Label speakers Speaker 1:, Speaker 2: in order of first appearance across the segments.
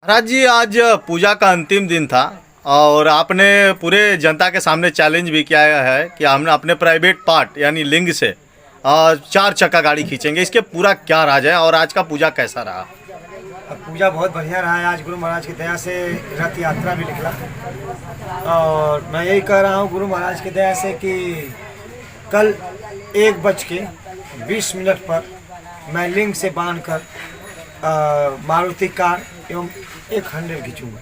Speaker 1: महाराज जी, आज पूजा का अंतिम दिन था और आपने पूरे जनता के सामने चैलेंज भी किया है कि हमने अपने प्राइवेट पार्ट यानी लिंग से 4 चक्का गाड़ी खींचेंगे। इसके पूरा क्या राज है और आज का पूजा कैसा रहा?
Speaker 2: पूजा बहुत बढ़िया रहा है। आज गुरु महाराज की दया से रथ यात्रा भी निकला और मैं यही कह रहा हूँ गुरु महाराज की दया से कि कल 1:20 पर मैं लिंग से बांधकर मारुति कार एवं 100 खींचूंगा।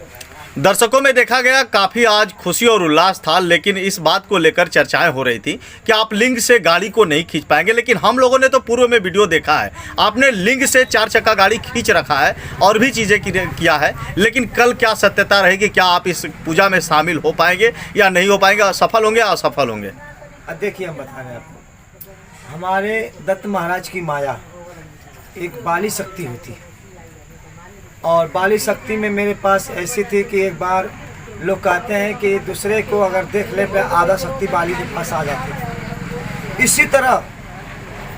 Speaker 1: दर्शकों में देखा गया काफ़ी आज खुशी और उल्लास था, लेकिन इस बात को लेकर चर्चाएं हो रही थी कि आप लिंग से गाड़ी को नहीं खींच पाएंगे। लेकिन हम लोगों ने तो पूर्व में वीडियो देखा है, आपने लिंग से 4 चक्का गाड़ी खींच रखा है और भी चीज़ें किया है। लेकिन कल क्या सत्यता रहेगी? क्या आप इस पूजा में शामिल हो पाएंगे या नहीं हो पाएंगे? सफल होंगे या असफल होंगे?
Speaker 2: देखिए, हम बता रहे हैं आपको, हमारे दत्त महाराज की माया एक बाली शक्ति होती है और बाली शक्ति में मेरे पास ऐसी थी कि एक बार लोग कहते हैं कि दूसरे को अगर देख ले तो आधा शक्ति बाली के पास आ जाती थी। इसी तरह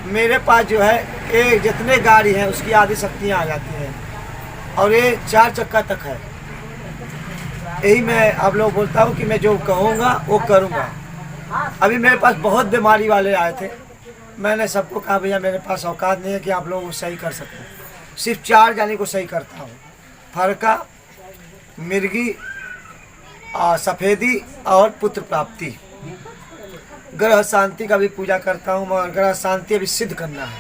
Speaker 2: मेरे पास जो है ये जितने गाड़ी हैं उसकी आधी शक्तियाँ आ जाती हैं और ये 4 चक्का तक है। यही मैं आप लोग बोलता हूँ कि मैं जो कहूँगा वो करूँगा। अभी मेरे पास बहुत बीमारी वाले आए थे, मैंने सबको कहा भैया मेरे पास औकात नहीं है कि आप लोगों को सही कर सकूं। सिर्फ 4 जाने को सही करता हूँ, फरका, मिर्गी, सफ़ेदी और पुत्र प्राप्ति। ग्रह शांति का भी पूजा करता हूँ, मगर ग्रह शांति अभी सिद्ध करना है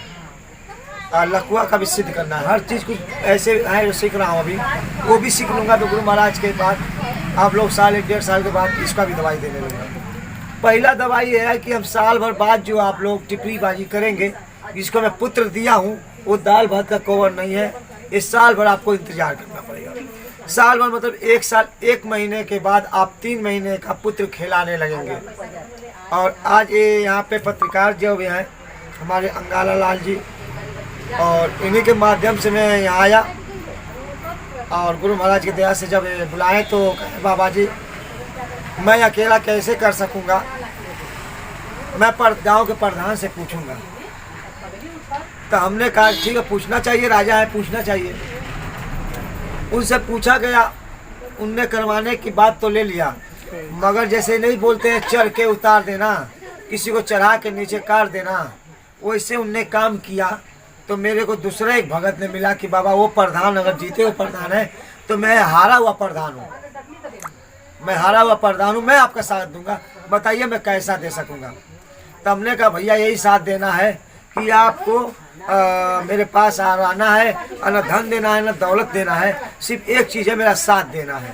Speaker 2: और लकुआ का भी सिद्ध करना है। हर चीज़ कुछ ऐसे है जो सीख रहा हूँ, अभी वो भी सीख लूँगा तो गुरु महाराज के बाद आप लोग साल 1-1.5 साल के बाद इसका भी दवाई देने लगूँगा। पहला दवाई ये है कि हम साल भर बाद जो आप लोग टिप्पणीबाजी करेंगे, जिसको मैं पुत्र दिया हूँ वो दाल भात का कवर नहीं है। इस साल भर आपको इंतजार करना पड़ेगा। साल भर मतलब 1 साल 1 महीने के बाद आप 3 महीने का पुत्र खिलाने लगेंगे। और आज ये यहाँ पे पत्रकार जो भी हैं हमारे अंगाला लाल जी, और इन्हीं के माध्यम से मैं यहाँ आया और गुरु महाराज की दया से जब बुलाए तो कहे बाबा जी मैं अकेला कैसे कर सकूंगा, मैं गांव के प्रधान से पूछूंगा। तो हमने कहा ठीक है, पूछना चाहिए, राजा है पूछना चाहिए। उनसे पूछा गया, उनने करवाने की बात तो ले लिया, मगर जैसे नहीं बोलते हैं चढ़ के उतार देना, किसी को चढ़ा के नीचे काट देना, वैसे उनने काम किया। तो मेरे को दूसरा एक भगत ने मिला कि बाबा वो प्रधान अगर जीते हुए प्रधान है तो मैं हारा हुआ प्रधान हूँ, मैं हारा हुआ प्रधान हूँ, मैं आपका साथ दूंगा, बताइए मैं कैसा दे सकूंगा। तो हमने कहा भैया यही साथ देना है कि आपको मेरे पास आना है, न धन देना है न दौलत देना है, सिर्फ एक चीज़ है, मेरा साथ देना है।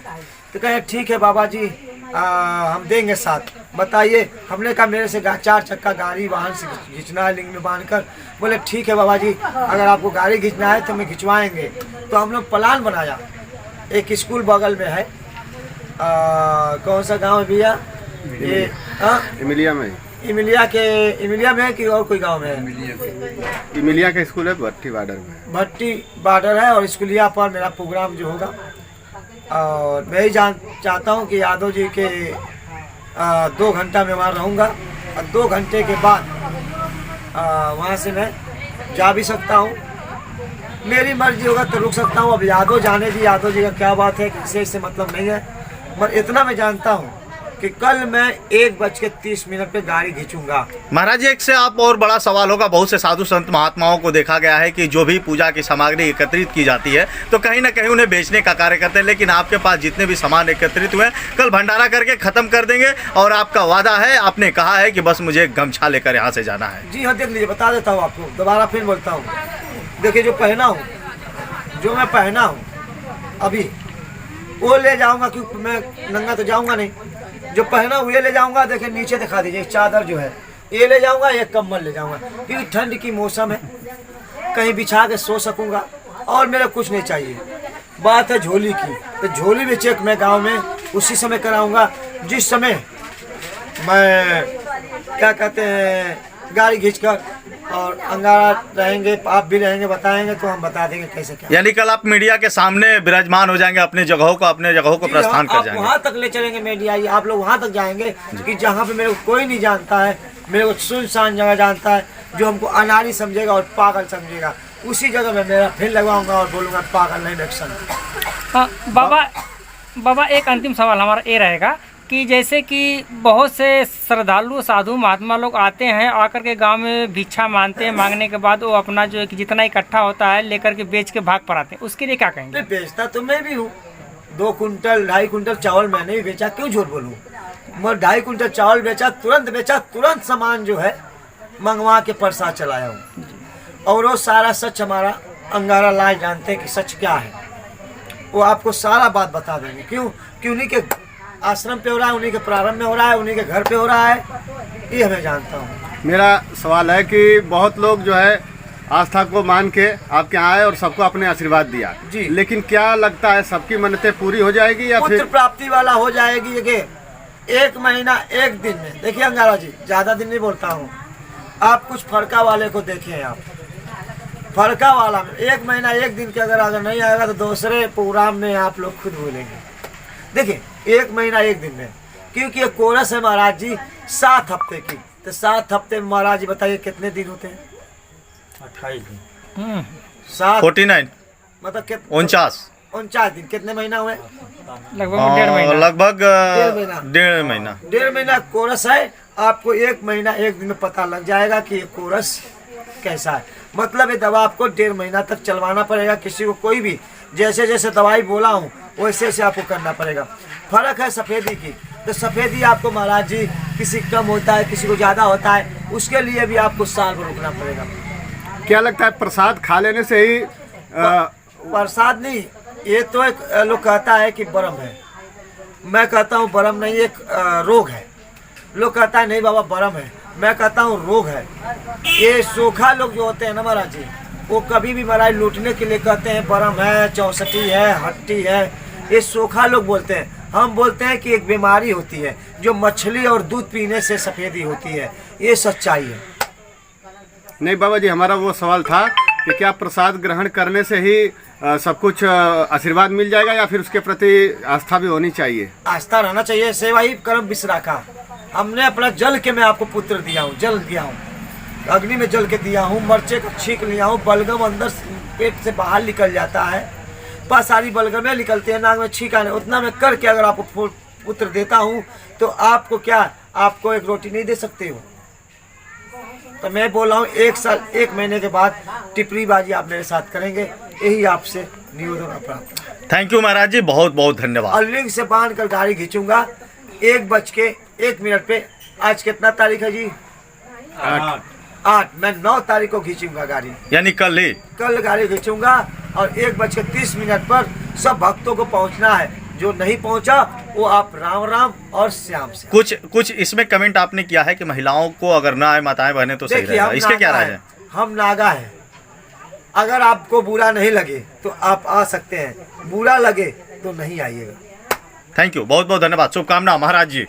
Speaker 2: तो कहे ठीक है बाबा जी हम देंगे साथ, बताइए। हमने कहा मेरे से 4 चक्का गाड़ी वाहन से खींचना है लिंग में बांधकर। बोले ठीक है बाबा जी, अगर आपको गाड़ी खींचना है तो मैं खिंचवाएंगे। तो हम लोग प्लान बनाया, एक स्कूल बगल में है, कौन सा गांव है भैया ये? इमिलिया में है कि और कोई गांव में है?
Speaker 3: इमिलिया का स्कूल है, भट्टी बॉर्डर में।
Speaker 2: भट्टी बॉर्डर है और स्कूलिया पर मेरा प्रोग्राम जो होगा। और मैं ही चाहता हूं कि यादव जी के 2 घंटा में वहाँ रहूँगा और 2 घंटे के बाद वहाँ से मैं जा भी सकता हूँ। मेरी मर्जी होगा तो रुक सकता हूँ। अब यादव जाने दी, यादव जी का क्या बात है, किसी से मतलब नहीं है, मगर इतना मैं जानता हूँ कि कल मैं 1:30 पे गाड़ी खींचूंगा।
Speaker 1: महाराज जी, एक से आप और बड़ा सवाल होगा, बहुत से साधु संत महात्माओं को देखा गया है कि जो भी पूजा की सामग्री एकत्रित की जाती है तो कहीं ना कहीं उन्हें बेचने का कार्य करते हैं, लेकिन आपके पास जितने भी सामान एकत्रित हुए कल भंडारा करके खत्म कर देंगे और आपका वादा है, आपने कहा है कि बस मुझे गमछा लेकर यहाँ से जाना है।
Speaker 2: जी हाँ, देख लीजिए, बता देता हूँ आपको, दोबारा फिर बोलता हूँ। देखिए जो पहना हूँ, जो मैं पहना हूँ अभी वो ले जाऊँगा, क्योंकि मैं नंगा तो जाऊँगा नहीं। जो पहना हुए ले जाऊंगा, देखिए नीचे दिखा दीजिए, चादर जो है ये ले जाऊंगा, एक कंबल ले जाऊंगा, क्योंकि ठंड की मौसम है, कहीं बिछा के सो सकूंगा। और मेरा कुछ नहीं चाहिए। बात है झोली की, तो झोली भी चेक मैं गांव में उसी समय कराऊंगा जिस समय मैं क्या कहते हैं गाड़ी खींचकर, और अंगारा रहेंगे, आप भी रहेंगे, बताएंगे तो हम बता देंगे कैसे क्या।
Speaker 1: यानी कल आप मीडिया के सामने विराजमान हो जाएंगे, अपने जगहों को प्रस्थान कर जाएंगे।
Speaker 2: वहाँ तक ले चलेंगे मीडिया, आप लोग वहाँ तक जाएंगे कि जहाँ पे मेरे को कोई नहीं जानता है, मेरे को सुनसान जगह जानता है, जो हमको अनाड़ी समझेगा और पागल समझेगा, उसी जगह में मेरा फिर लगवाऊंगा और बोलूँगा पागल नहीं एक्शन।
Speaker 4: हाँ, बाबा एक अंतिम सवाल हमारा ये रहेगा कि जैसे कि बहुत से श्रद्धालु साधु महात्मा लोग आते हैं, आकर के गांव में भिक्षा मांगते हैं, मांगने के बाद वो अपना जो है कि जितना इकट्ठा होता है लेकर के बेच के भाग पर आते हैं, उसके लिए क्या कहेंगे?
Speaker 2: बेचता तो मैं भी हूँ, 2 कुंटल 2.5 कुंटल चावल मैंने भी बेचा, क्यों झूठ बोलूँ। मैं 2.5 कुंटल चावल बेचा, तुरंत सामान जो है मंगवा के प्रसाद चलाया हूँ। और वो सारा सच हमारा अंगारा लाल जानते हैं कि सच क्या है, वो आपको सारा बात बता देंगे। क्यों कि उन्हीं के आश्रम पे हो रहा है, उन्हीं के प्रारंभ में हो रहा है, उन्हीं के घर पे हो रहा है, ये हमें जानता हूँ।
Speaker 3: मेरा सवाल है कि बहुत लोग जो है आस्था को मान के आपके यहाँ आए और सबको अपने आशीर्वाद दिया
Speaker 2: जी।
Speaker 3: लेकिन क्या लगता है सबकी मन्नतें पूरी हो जाएगी या
Speaker 2: पुत्र
Speaker 3: फिर
Speaker 2: प्राप्ति वाला हो जाएगी। ये 1 महीना 1 दिन में, देखिए अंगारा जी, ज्यादा दिन नहीं बोलता हूँ, आप कुछ फरका वाले को देखें, आप फरका वाला में 1 महीना 1 दिन के अगर नहीं आएगा तो दूसरे प्रोग्राम में आप लोग खुद भूलेंगे। देखिए 1 महीना 1 दिन में, क्योंकि ये कोरस है महाराज जी 7 हफ्ते की, तो 7 हफ्ते में महाराज जी बताइए कितने दिन होते हैं? 28 दिन। 7
Speaker 1: 49
Speaker 2: मतलब
Speaker 1: 49
Speaker 2: दिन, कितने महीना हुए?
Speaker 4: लगभग 1.5 महीना।
Speaker 1: लगभग
Speaker 2: 1.5
Speaker 1: महीना।
Speaker 2: 1.5 महीना कोरस है। आपको 1 महीना 1 दिन में पता लग जाएगा कि ये कोरस कैसा है। मतलब ये दवा आपको 1.5 महीना तक चलवाना पड़ेगा। किसी को कोई भी जैसे जैसे दवाई बोला हूँ वैसे वैसे आपको करना पड़ेगा। फर्क है सफ़ेदी की, तो सफ़ेदी आपको महाराज जी किसी कम होता है, किसी को ज़्यादा होता है, उसके लिए भी आपको साल भर रुकना पड़ेगा।
Speaker 3: क्या लगता है प्रसाद खा लेने से ही
Speaker 2: प्रसाद नहीं, ये तो एक लोग कहता है कि बरम है, मैं कहता हूँ बरम नहीं, एक रोग है। लोग कहता है नहीं बाबा बरम है, मैं कहता हूँ रोग है। ये सोखा लोग जो होते हैं ना महाराज जी, वो कभी भी महाराज लूटने के लिए कहते हैं बरम है, 64 है, हट्टी है, ये सोखा लोग बोलते हैं। हम बोलते हैं कि एक बीमारी होती है जो मछली और दूध पीने से सफ़ेदी होती है, ये सच्चाई है।
Speaker 3: नहीं बाबा जी, हमारा वो सवाल था कि क्या प्रसाद ग्रहण करने से ही सब कुछ आशीर्वाद मिल जाएगा या फिर उसके प्रति आस्था भी होनी चाहिए?
Speaker 2: आस्था रहना चाहिए, सेवा ही कर्म विष रखा। हमने अपना जल के मैं आपको पुत्र दिया हूँ, जल दिया हूँ, अग्नि में जल के दिया हूँ, मर्चे को छींक लिया हूँ, बलगम अंदर पेट से बाहर निकल जाता है, सारी बलगमें निकलती है, नाक में छींका नहीं, उतना मैं करके अगर आपको पुत्र देता हूँ तो आपको क्या, आपको एक रोटी नहीं दे सकते हो। तो मैं बोल रहा हूँ 1 साल 1 महीने के बाद टिपरी बाजी आप मेरे साथ करेंगे, यही आपसे निवेदन प्राप्त।
Speaker 1: थैंक यू महाराज जी, बहुत बहुत धन्यवाद।
Speaker 2: और लिंग से बांध कर गाड़ी खींचूंगा 1:01 पे। आज कितना तारीख है जी? 8। मैं 9 तारीख को खींचूंगा गाड़ी,
Speaker 1: यानी कल ही।
Speaker 2: कल गाड़ी खींचूंगा और 1:30 पर सब भक्तों को पहुंचना है। जो नहीं पहुंचा वो आप राम राम और श्याम से।
Speaker 1: कुछ इसमें कमेंट आपने किया है कि महिलाओं को अगर ना आए माताएं बहनें तो सही रहेगा, इसके क्या राय है?
Speaker 2: हम नागा है, अगर आपको बुरा नहीं लगे तो आप आ सकते हैं, बुरा लगे तो नहीं आइएगा।
Speaker 1: थैंक यू, बहुत बहुत धन्यवाद, शुभकामना महाराज जी।